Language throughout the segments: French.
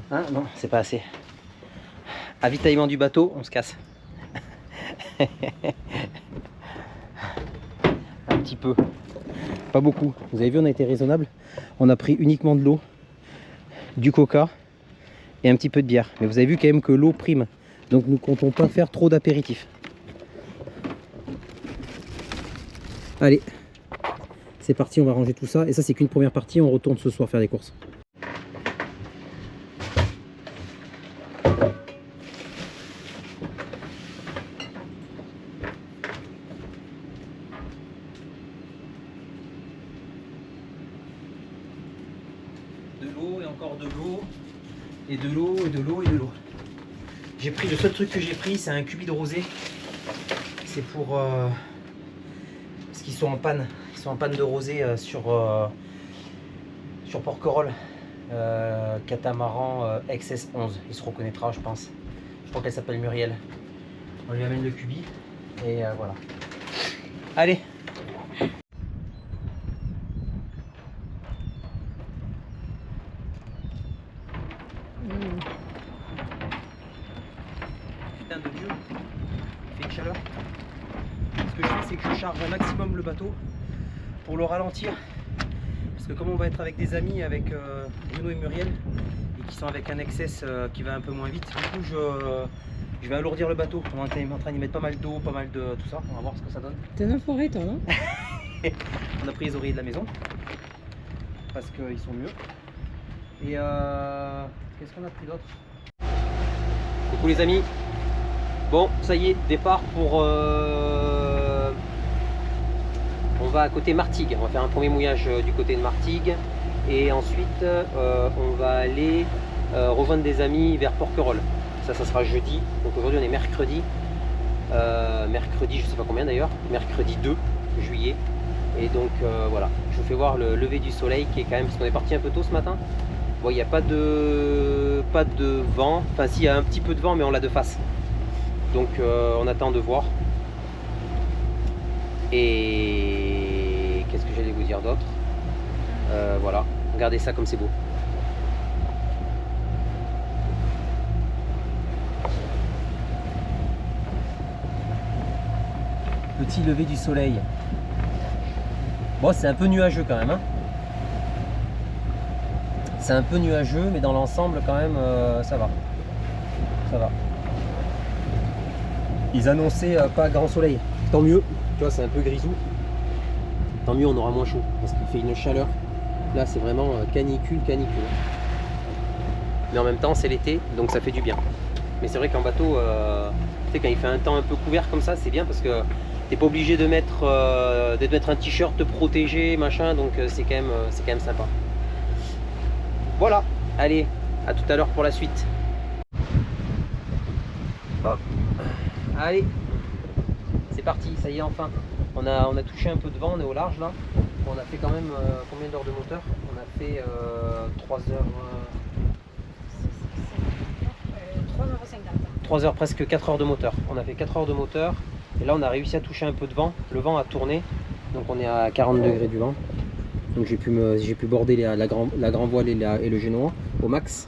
Hein? Non, c'est pas assez. Avitaillement du bateau, on se casse. Un petit peu. Pas beaucoup. Vous avez vu, on a été raisonnable. On a pris uniquement de l'eau, du coca et un petit peu de bière. Mais vous avez vu quand même que l'eau prime. Donc nous comptons pas faire trop d'apéritifs. Allez, c'est parti, on va ranger tout ça. Et ça, c'est qu'une première partie. On retourne ce soir faire des courses. De l'eau et encore de l'eau et de l'eau et de l'eau et de l'eau. J'ai pris, le seul truc que j'ai pris, c'est un cubi de rosée. C'est pour parce qu'ils sont en panne. Ils sont en panne de rosée sur Porquerolles. Catamaran XS11. Il se reconnaîtra, je pense. Je crois qu'elle s'appelle Muriel. On lui amène le cubi et voilà. Allez. Putain de Dieu, il fait une chaleur. Ce que je fais, c'est que je charge un maximum le bateau pour le ralentir. Parce que comme on va être avec des amis, avec Bruno et Muriel, et qui sont avec un XS qui va un peu moins vite, du coup je vais alourdir le bateau. On est en train d'y mettre pas mal d'eau, pas mal de tout ça. On va voir ce que ça donne. T'es dans la forêt toi, non? On a pris les oreillers de la maison parce qu'ils sont mieux. Et qu'est-ce qu'on a pris d'autre? Coucou les amis. Bon, ça y est, départ pour... on va à côté Martigues. On va faire un premier mouillage du côté de Martigues. Et ensuite, on va aller rejoindre des amis vers Porquerolles. Ça sera jeudi. Donc aujourd'hui, on est mercredi. Mercredi, je sais pas combien d'ailleurs. Mercredi 2 juillet. Et donc voilà, je vous fais voir le lever du soleil qui est quand même... Parce qu'on est parti un peu tôt ce matin. Bon, il n'y a pas de vent. Enfin, si, il y a un petit peu de vent, mais on l'a de face. Donc on attend de voir. Et qu'est-ce que j'allais vous dire d'autre? Voilà, regardez ça comme c'est beau. Petit lever du soleil. Bon, c'est un peu nuageux quand même, hein. C'est un peu nuageux, mais dans l'ensemble quand même ça va. Ça va. Ils annonçaient pas grand soleil. Tant mieux. Tu vois, c'est un peu grisou. Tant mieux, on aura moins chaud. Parce qu'il fait une chaleur. Là, c'est vraiment canicule, canicule. Mais en même temps, c'est l'été, donc ça fait du bien. Mais c'est vrai qu'en bateau, tu sais, quand il fait un temps un peu couvert comme ça, c'est bien parce que t'es pas obligé de mettre un t-shirt, te protéger, machin. Donc c'est quand même sympa. Voilà. Allez, à tout à l'heure pour la suite. Hop. Allez, c'est parti, ça y est enfin. On a touché un peu de vent, on est au large là. On a fait quand même combien d'heures de moteur? On a fait 3 heures. 3h50. 3 heures, presque 4 heures de moteur. On a fait 4 heures de moteur. Et là on a réussi à toucher un peu de vent. Le vent a tourné. Donc on est à 40 degrés du vent. Donc j'ai pu border la grand voile et le génois au max.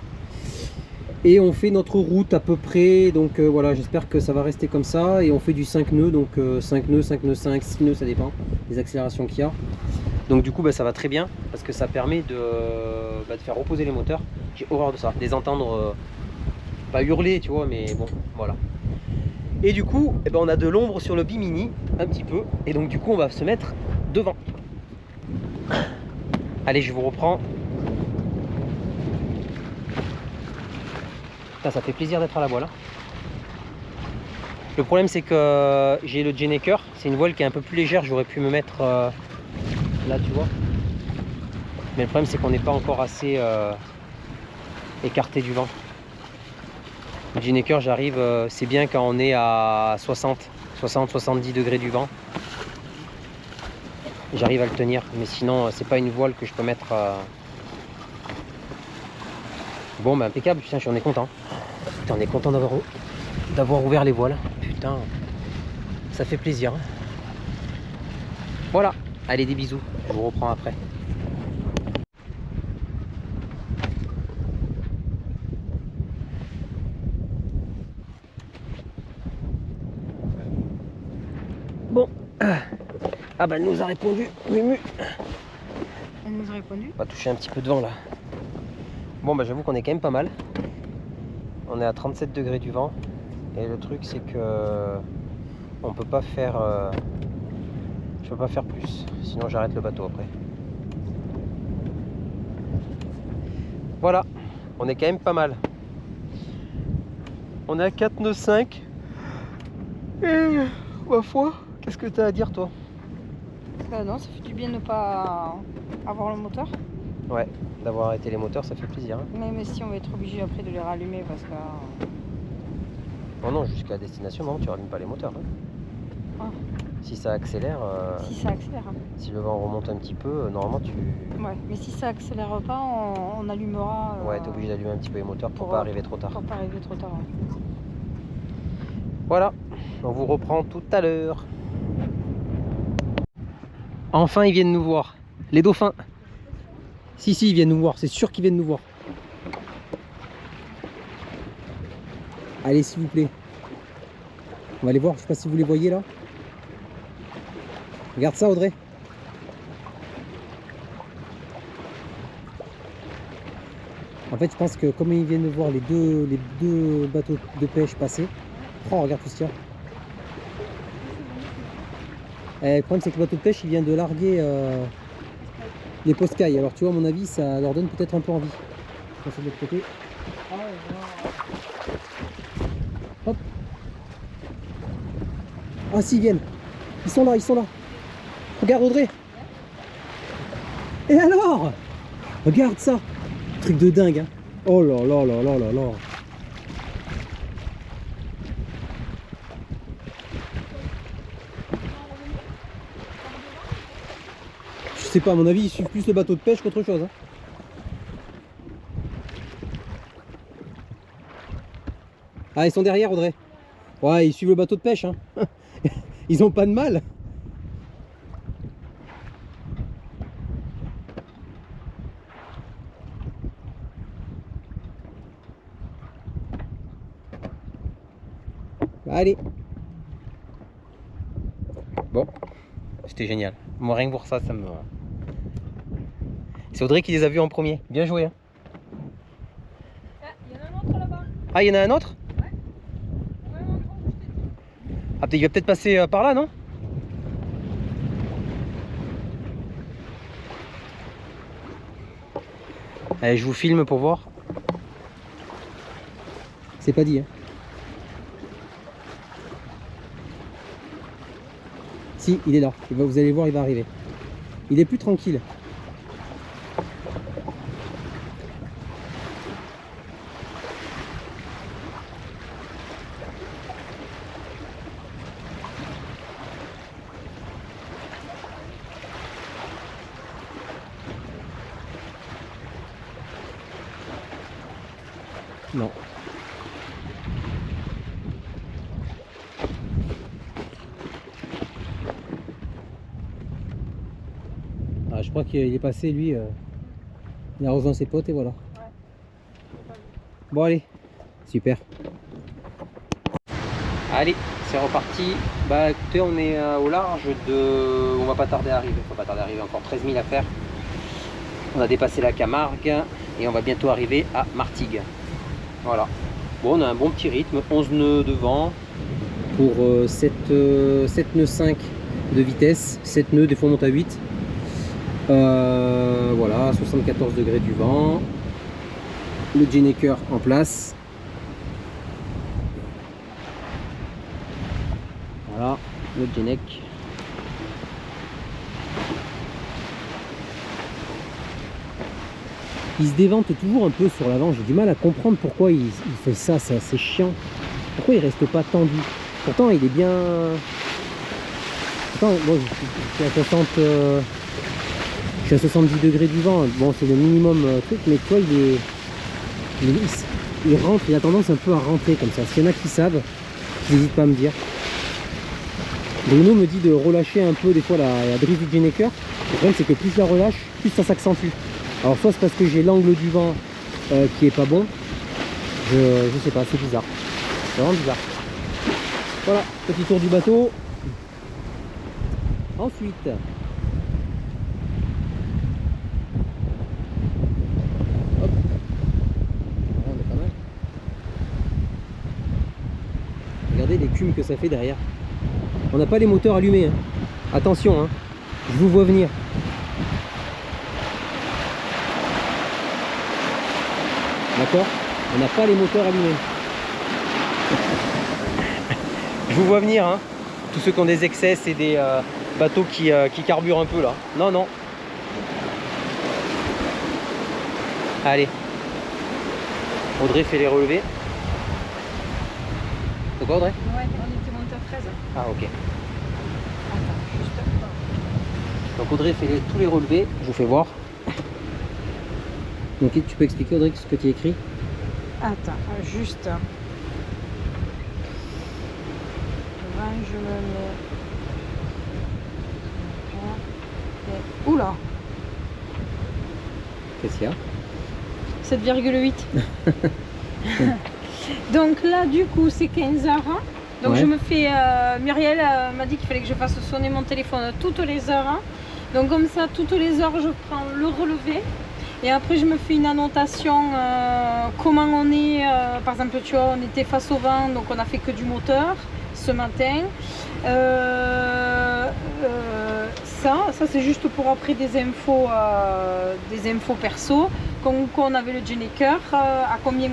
Et on fait notre route à peu près, donc voilà, j'espère que ça va rester comme ça. Et on fait du 5 nœuds, donc 5 nœuds, 5 nœuds 5, 6 nœuds, ça dépend des accélérations qu'il y a. Donc du coup ça va très bien, parce que ça permet de faire reposer les moteurs. J'ai horreur de ça, de les entendre pas hurler, tu vois, mais bon, voilà. Et du coup, eh ben, on a de l'ombre sur le bimini, un petit peu. Et donc du coup, on va se mettre devant. Allez, je vous reprends. Putain, ça fait plaisir d'être à la voile. Hein. Le problème, c'est que j'ai le Jenneker. C'est une voile qui est un peu plus légère. J'aurais pu me mettre là, tu vois. Mais le problème, c'est qu'on n'est pas encore assez écarté du vent. Le Jenneker, j'arrive, c'est bien quand on est à 60-70 degrés du vent. J'arrive à le tenir, mais sinon c'est pas une voile que je peux mettre. Bon, bah impeccable, putain, j'en ai content. Putain, on est content d'avoir ouvert les voiles. Putain, ça fait plaisir. Hein. Voilà, allez, des bisous, je vous reprends après. Bon. Ah bah elle nous a répondu, Mumu. Elle nous a répondu. On va toucher un petit peu de vent là. Bon bah j'avoue qu'on est quand même pas mal. On est à 37 degrés du vent. Et le truc c'est que on peut pas faire je peux pas faire plus. Sinon j'arrête le bateau après. Voilà, on est quand même pas mal. On est à 4 nœuds 5. Et ma foi, qu'est-ce que tu as à dire toi? Bah non, ça fait du bien de ne pas avoir le moteur. Ouais, d'avoir arrêté les moteurs, ça fait plaisir. Hein. Même si on va être obligé après de les rallumer parce que... Non, non, jusqu'à la destination, non, tu rallumes pas les moteurs. Hein. Ah. Si ça accélère, si ça accélère. Hein. Si le vent remonte un petit peu, normalement tu... Ouais, mais si ça accélère pas, on allumera... Ouais, t'es obligé d'allumer un petit peu les moteurs pour pas arriver trop tard. Pour pas arriver trop tard, ouais. Voilà, on vous reprend tout à l'heure. Enfin, ils viennent nous voir. Les dauphins. Si, ils viennent nous voir. C'est sûr qu'ils viennent nous voir. Allez, s'il vous plaît. On va aller voir. Je sais pas si vous les voyez là. Regarde ça, Audrey. En fait, je pense que comme ils viennent de voir les deux bateaux de pêche passer. Oh, regarde tout ce qu'il y a. Le problème, c'est que le bateau de pêche, il vient de larguer les post-cailles. Alors, tu vois, à mon avis, ça leur donne peut-être un peu envie. Je passe de l'autre côté. Hop. Ah, si, ils viennent. Ils sont là, ils sont là. Regarde, Audrey. Et alors? Regarde ça. Truc de dingue, hein. Oh là là là là là là. Je sais pas, à mon avis, ils suivent plus le bateau de pêche qu'autre chose. Hein. Ah, ils sont derrière, Audrey. Ouais, ils suivent le bateau de pêche. Hein. Ils ont pas de mal. Allez. Bon, c'était génial. Moi, rien que pour ça, ça me... C'est Audrey qui les a vus en premier. Bien joué. Hein. Il y en a un autre là-bas. Ah, il y en a un autre? Ouais. Ah, il va peut-être passer par là, non? Allez, je vous filme pour voir. C'est pas dit, hein. Si, il est là. Vous allez voir, il va arriver. Il est plus tranquille. Non. Ah, je crois qu'il est passé, lui. Il a rejoint ses potes et voilà. Ouais. Bon, allez. Super. Allez, c'est reparti. Bah écoutez, on est au large de... On va pas tarder à arriver. Faut pas tarder à arriver. Encore 13 000 à faire. On a dépassé la Camargue et on va bientôt arriver à Martigues. Voilà. Bon, on a un bon petit rythme, 11 nœuds de vent pour 7 nœuds 5 de vitesse, 7 nœuds, des fois on monte à 8. Voilà, 74 degrés du vent, le Gennaker en place. Voilà, le Gennaker. Il se dévente toujours un peu sur l'avant, j'ai du mal à comprendre pourquoi il fait ça, c'est assez chiant. Pourquoi il reste pas tendu? Pourtant il est bien... Pourtant, moi je suis à 60... je suis à 70 degrés du vent, bon c'est le minimum truc, mais tu vois il rentre, il a tendance un peu à rentrer comme ça. S'il y en a qui savent, n'hésite pas à me dire. Bruno me dit de relâcher un peu des fois la drisse du Gennaker. Le problème c'est que plus je la relâche, plus ça s'accentue. Alors soit c'est parce que j'ai l'angle du vent qui est pas bon, je sais pas, c'est bizarre. C'est vraiment bizarre. Voilà, petit tour du bateau. Ensuite, hop, on est pas mal. Regardez l'écume que ça fait derrière. On n'a pas les moteurs allumés, hein. Attention, hein. Je vous vois venir. D'accord? On n'a pas les moteurs allumés. Je vous vois venir, hein. Tous ceux qui ont des excès, c'est des bateaux qui carburent un peu là. Non, non. Allez. Audrey fait les relevés. C'est quoi, Audrey? Ouais, on était monté à 13. Ah, ok. Attends, juste là. Donc Audrey fait tous les relevés. Je vous fais voir. Donc tu peux expliquer, Audrey, ce que tu as écrit? Attends, juste. Devant, je me mets. Et... Oula, Qu'est-ce qu'il y a? 7,8. Donc là, du coup, c'est 15 heures. Donc Ouais. je me fais. Muriel m'a dit qu'il fallait que je fasse sonner mon téléphone toutes les heures. Donc comme ça, toutes les heures, je prends le relevé. Et après, je me fais une annotation, comment on est. Par exemple, tu vois, on était face au vent, donc on a fait que du moteur ce matin. Ça c'est juste pour après des infos perso. Qu'on avait le Gennaker, à combien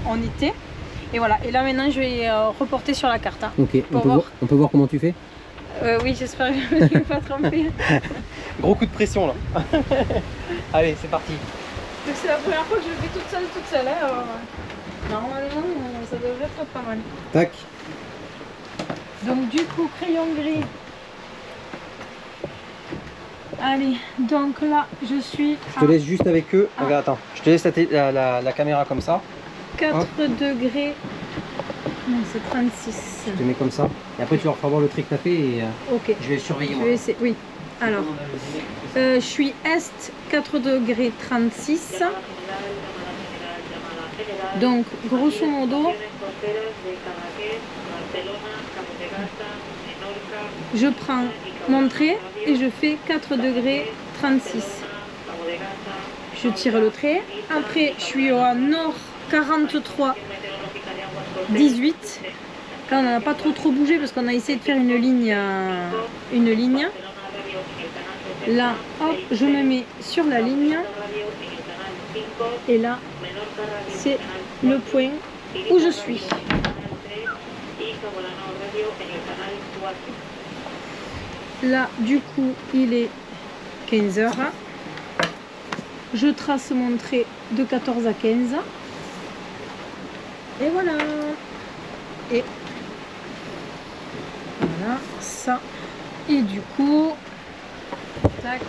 on était. Et voilà. Et là maintenant, je vais reporter sur la carte. Hein, Ok, on peut voir comment tu fais? oui, j'espère que je ne vais pas tromper. Gros coup de pression là. Allez, c'est parti. Donc c'est la première fois que je le fais toute seule. Hein, alors, normalement, ça devrait être pas mal. Tac. Donc du coup, crayon gris. Allez, donc là, je suis Je te laisse juste avec eux. Ah. Regarde, attends. Je te laisse la caméra comme ça. 4 Hop. degrés. Non, c'est 36. Je te mets comme ça. Et après, tu leur feras voir le trait que tu as fait et Ok. je vais surveiller Je moi. vais essayer. Oui. Alors, je suis Est 4 degrés 36. Donc, grosso modo, je prends mon trait et je fais 4 degrés 36. Je tire le trait. Après, je suis au nord 43 18. Là, on n'a pas trop bougé parce qu'on a essayé de faire une ligne. Là, hop, je me mets sur la ligne. Et là, c'est le point où je suis. Là, du coup, il est 15 heures. Je trace mon trait de 14 à 15. Et voilà. Et voilà, ça. Et du coup, tac.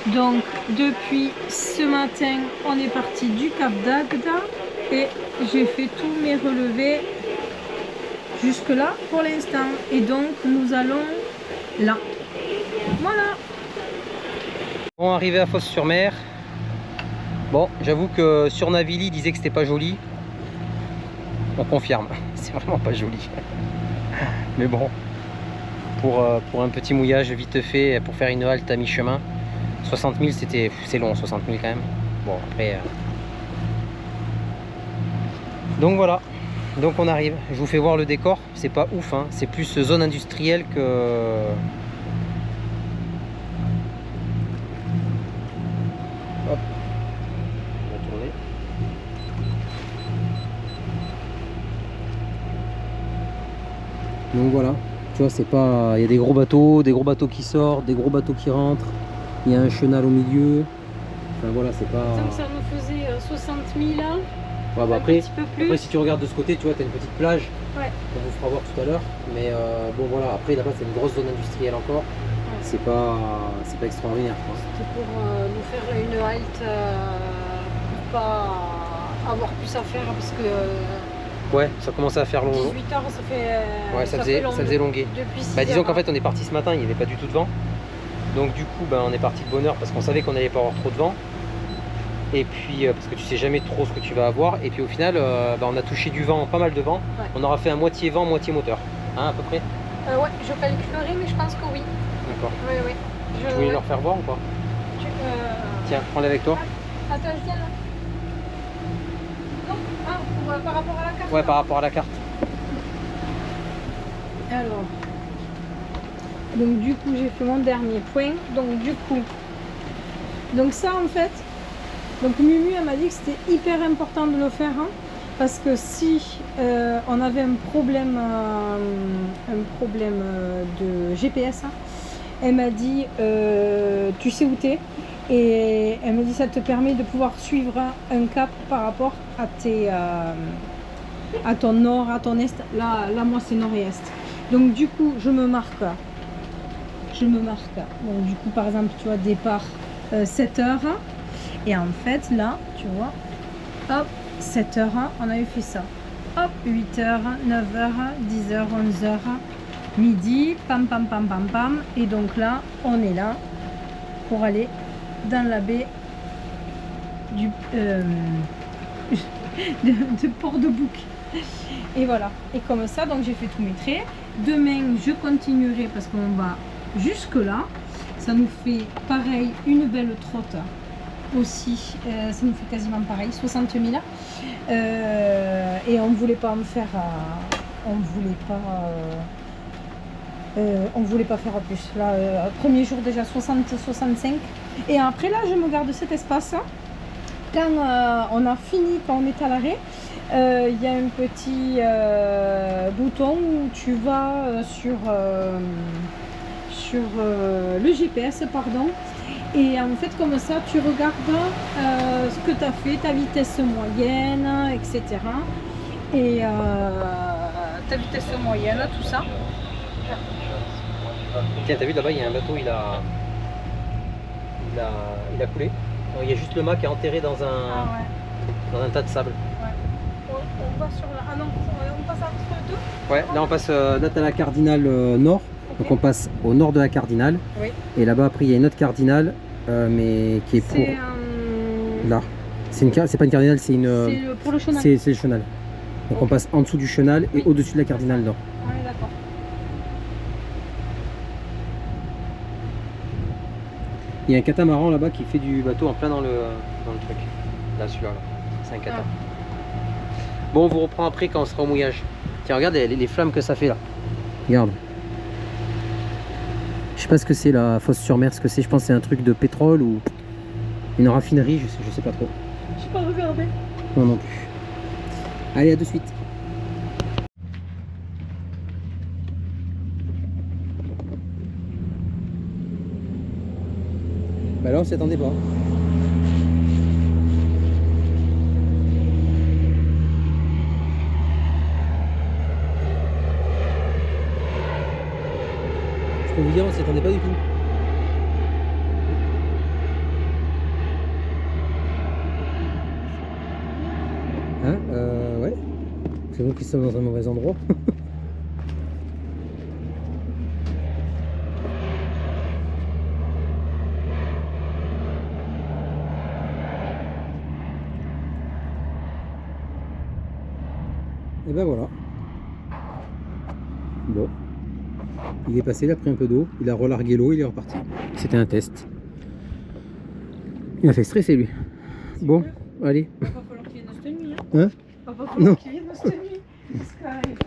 Donc, depuis ce matin, on est parti du Cap d'Agde et j'ai fait tous mes relevés jusque là pour l'instant. Et donc, nous allons là. Voilà. Bon, arrivé à Fos-sur-Mer. Bon, j'avoue que sur Navili, il disait que c'était pas joli. On confirme, c'est vraiment pas joli. Mais bon, pour un petit mouillage vite fait, pour faire une halte à mi-chemin, 60 000 c'est long, 60 000 quand même. Bon, après, Donc voilà, donc on arrive. Je vous fais voir le décor, c'est pas ouf, hein. C'est plus zone industrielle que... Hop, on va tourner. Donc voilà, tu vois, c'est pas... Il y a des gros bateaux qui sortent, des gros bateaux qui rentrent. Il y a un chenal au milieu. Enfin voilà, c'est pas... Donc ça nous faisait 60 000 là. Ouais, bah Un après, petit peu plus. après, si tu regardes de ce côté, tu vois, tu as une petite plage. Ouais. On vous fera voir tout à l'heure. Mais bon voilà, après là-bas c'est une grosse zone industrielle encore. Ouais. C'est pas extraordinaire, quoi. C'était pour nous faire une halte, pour pas avoir plus à faire parce que Ouais, ça commençait à faire long. 18 heures ça fait. Ouais, ça faisait longuer. Depuis 6 Bah disons heures, qu'en fait on est parti ce matin, il n'y avait pas du tout de vent. Donc du coup on est parti de bonne heure parce qu'on savait qu'on n'allait pas avoir trop de vent. Et puis parce que tu sais jamais trop ce que tu vas avoir. Et puis au final on a touché du vent, pas mal de vent. Ouais. On aura fait un moitié vent, moitié moteur. Hein, à peu près. Ouais, je calculerai mais je pense que oui. D'accord. Oui, oui. Tu voulais leur faire voir ou pas? Tiens, prends-les avec toi. Attends, je viens là. Non. Ah, par rapport à la carte. Ouais, par rapport à la carte. Alors, donc du coup j'ai fait mon dernier point. Donc du coup, donc ça en fait, donc Mumu elle m'a dit que c'était hyper important de le faire, hein, parce que si on avait un problème de GPS, hein, elle m'a dit tu sais où t'es, et elle m'a dit ça te permet de pouvoir suivre un cap par rapport à tes à ton nord, à ton est. Là moi c'est nord et est. Donc du coup je me marque. Donc du coup par exemple tu vois départ 7h, et en fait là tu vois hop 7h on avait fait ça, hop 8h, 9h, 10h, 11h, midi, pam pam pam pam pam, et donc là on est là pour aller dans la baie du de Port-de-Bouc. Et voilà, et comme ça donc j'ai fait tous mes traits. Demain je continuerai parce qu'on va jusque là, ça nous fait pareil une belle trotte aussi, ça nous fait quasiment pareil 60 000, et on voulait pas en faire on voulait pas faire plus là, premier jour déjà 60-65, et après là je me garde cet espace quand on a fini, quand on est à l'arrêt. Il y a un petit bouton où tu vas sur le GPS, pardon, et en fait comme ça tu regardes ce que tu as fait, ta vitesse moyenne, etc. Et ta vitesse moyenne, tout ça. Tiens, t'as vu là-bas, il y a un bateau, il a coulé. Il y a juste le mât qui est enterré dans un tas de sable. On va sur la... Ah non, on passe entre deux. Ouais, là on passe, là t'as la cardinale nord, okay. Donc on passe au nord de la cardinale. Oui. Et là-bas après il y a une autre cardinale, mais qui est pour... Là. C'est pas une cardinale, c'est une... C'est pour le chenal. C'est le chenal. Donc on passe en dessous du chenal et au-dessus de la cardinale nord. Ouais, d'accord. Il y a un catamaran là-bas qui fait du bateau en plein dans le truc. Là, celui-là, là. C'est un catamaran. Bon, on vous reprend après quand on sera au mouillage. Tiens, regarde les flammes que ça fait là. Regarde. Je sais pas ce que c'est la fosse sur mer, ce que c'est. Je pense que c'est un truc de pétrole ou une raffinerie, je sais pas trop. Je sais pas regarder. Non, non plus. Allez, à de suite. Bah là, on s'y attendait pas. Je peux vous dire, on s'y attendait pas du tout. Hein, ouais. C'est bon qu'ils sont dans un mauvais endroit. Et ben voilà. Bon. Il est passé, il a pris un peu d'eau, il a relargué l'eau, il est reparti. C'était un test. Il m'a fait stresser lui. Bon, allez. Il va falloir qu'il vienne cette nuit. Hein? va pas falloir qu'il vienne cette nuit. Parce qu'il